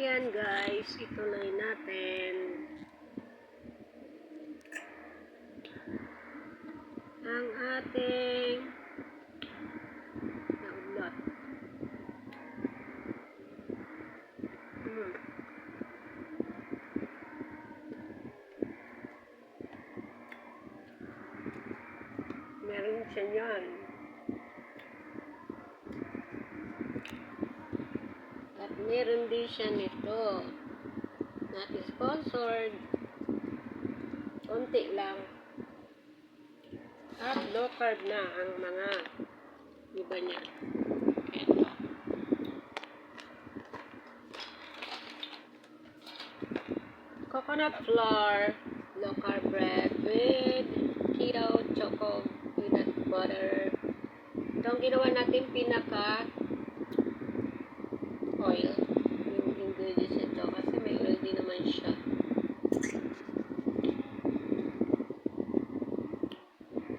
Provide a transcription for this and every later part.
Ayan guys, ituloy natin ang ating naudlot. Meron siya yan. At meron din siya nito. Not sponsored. Konti lang. At low carb na ang mga iba niya. Ito. Coconut flour, low carb bread with keto, choco, peanut butter. Ito ang ginawa natin pinaka oil. Yung ingredients ito kasi may oil din naman siya.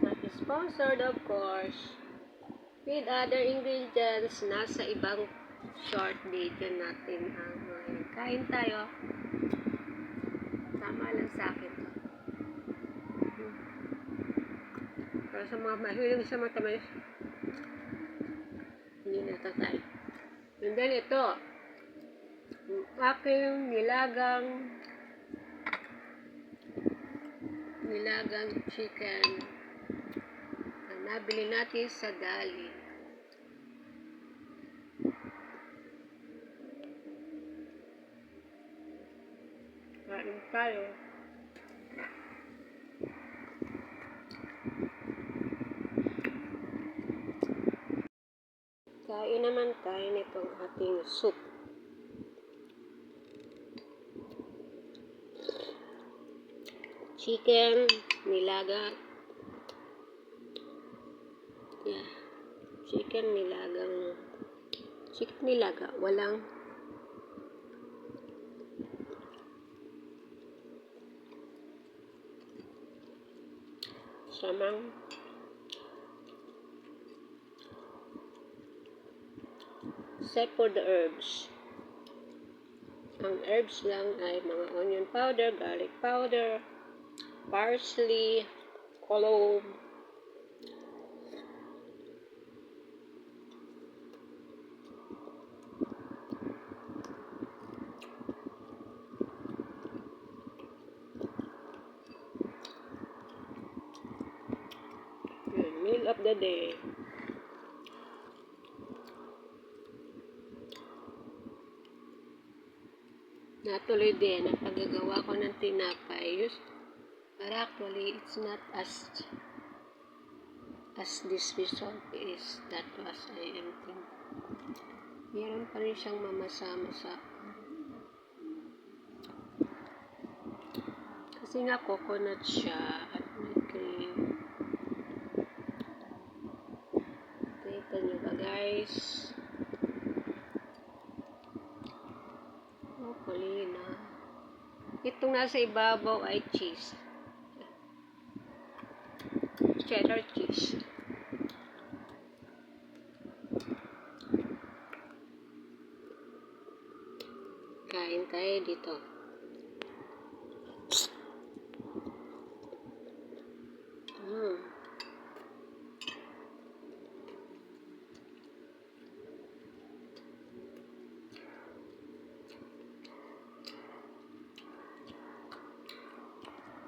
Not sponsored of course. With other ingredients, nasa ibang short video natin ang kain tayo. Tama lang sa akin. Pero sa mga mahilig sa matamis, hindi natatay. And then ito, yung aking nilagang chicken na nabili natin sa Dali. Kain tayo. Kain naman tayo nitong ating soup. Chicken, nilaga. Yeah. Chicken nilaga. Walang samang. Except for the herbs. Ang herbs lang ay mga onion powder, garlic powder, parsley, clove, meal of the day. Natuloy din ang paggagawa ko ng tinapay. But actually, it's not as this result is. That was I am thinking. Meron pa rin siyang mamasa-masa. Kasi nga coconut siya at may cream. Kita nyo ba guys? Hopefully na. Itong nasa ibabaw ay cheese. Cheddar cheese. Kain tayo dito. Mm.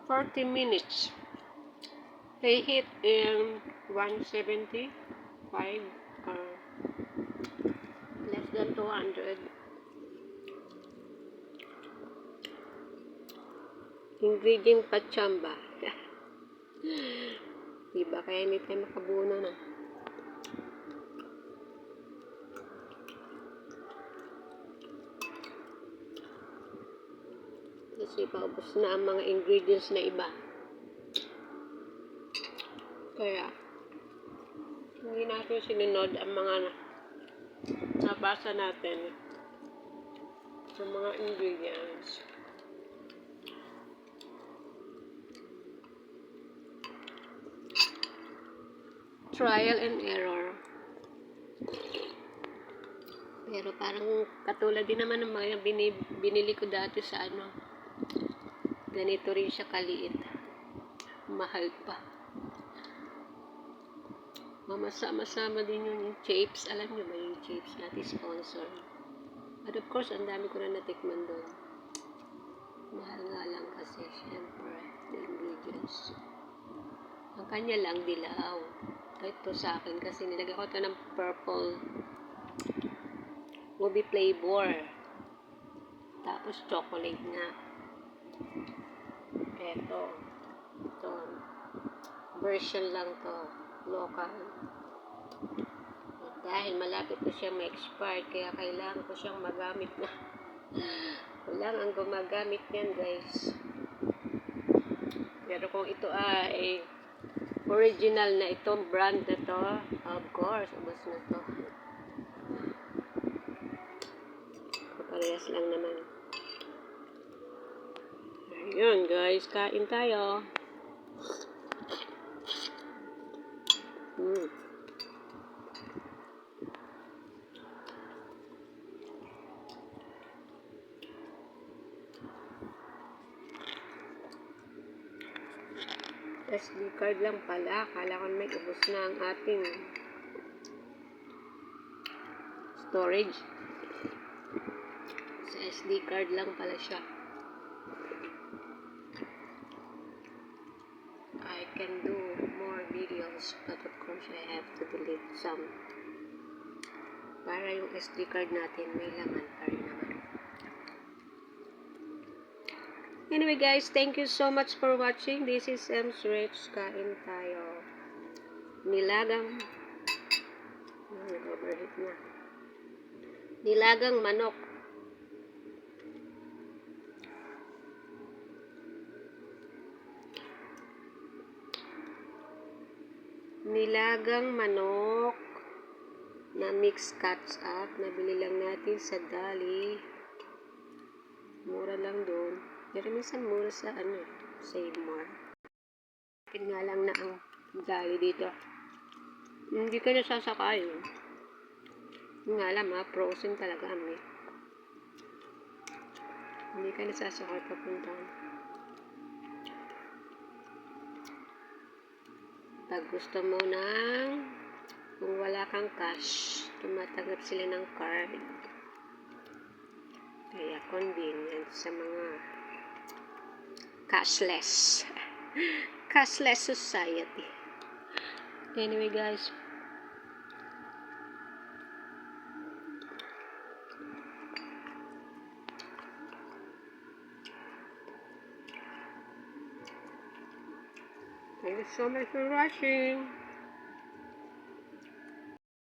$40 minutes. They hit in 175 or less than 200. Ingredient pachamba. Diba kaya hindi tayo makabuno na. Kasi paubos na ang mga ingredients na iba. Kaya hindi natin sinunod ang mga nabasa natin sa mga ingredients. Trial and error. Pero parang katulad din naman ng mga binili ko dati sa ano. Ganito rin siya kaliit. Mahal pa. Mamasama-sama din yung chips. Alam nyo ba yung chips natin sponsor? But of course, ang dami ko na natikman doon. Mahal nga lang kasi, syempre, the ingredients. Ang kanya lang, dilaw. Ito sa akin kasi nilagay ko ito ng purple ruby flavor. Tapos chocolate na. Ito version lang to, local. At dahil malapit na siyang ma-expire, kaya kailangan ko siyang magamit na. Walang ang gumagamit yan, guys. Pero kung ito ay original na itong brand na to, of course, ubos na to. Parehas lang naman. Ayun, guys, kain tayo. SD card lang pala. Akala ko may ubos na ang ating storage. Sa SD card lang pala siya. I can do more videos, but of course I have to delete some. Para yung SD card natin may laman pa rin naman. Anyway guys, thank you so much for watching. This is M's Rich. Kain tayo. Nilagang overheat na. Nilagang manok. Nilagang manok na mix cuts up. Nabili lang natin sa Dali. Mura lang doon. Pero minsan mura sa Save More. Kapit nga lang na ang Dali dito. Hindi ka nasasakay. Yung nga alam frozen talaga Hindi ka nasasakay papuntahan. Pag gusto mo kung wala kang cash, tumatanggap sila ng card. Kaya convenient sa mga cashless. Cashless society. Anyway guys, thank you so much for watching.